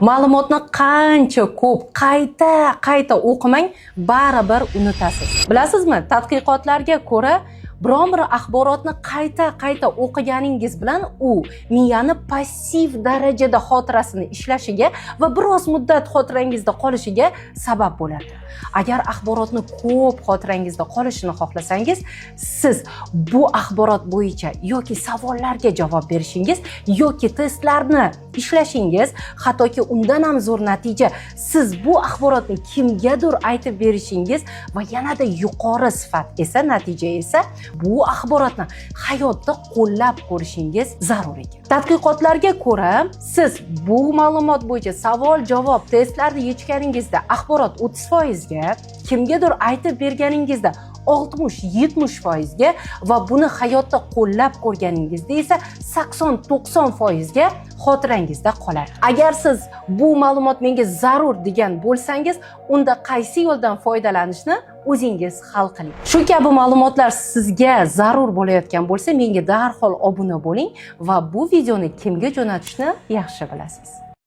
Ma'lumotni qancha ko'p qayta o'qimang, baribir unutasiz. Bilasizmi, tadqiqotlarga ko'ra, biron bir axborotni qayta o'qiganingiz bilan u miyani passiv darajada xotirasini ishlashiga va biroz muddat xotirangizda qolishiga sabab bo'ladi. Agar axborotni ko'p xotirangizda qolishini xohlasangiz, siz bu axborot bo'yicha yoki savollarga javob berishingiz yoki testlarni ishlashingiz, hattoki undan ham zo'r natija siz bu axborotni kimgadir aytib berishingiz va yanada yuqori sifat esa natija esa bu axborotni hayotda qo'llab ko'rishingiz zarur ekan. Tadqiqotlarga ko'ra, siz bu ma'lumot bo'yicha savol-javob testlarni yechganingizda axborot 30% ga, kimgadir aytib berganingizda 60-70% ga va buni hayotda qo'llab ko'rganingizda esa 80-90% ga xotirangizda qoladi. Agar siz bu ma'lumot menga zarur degan bo'lsangiz, unda qaysi yo'ldan foydalanishni o'zingiz hal qiling. Shu kabi ma'lumotlar sizga zarur bo'layotgan bo'lsa, menga darhol obuna bo'ling va bu videoni kimga jo'natishni yaxshi bilasiz.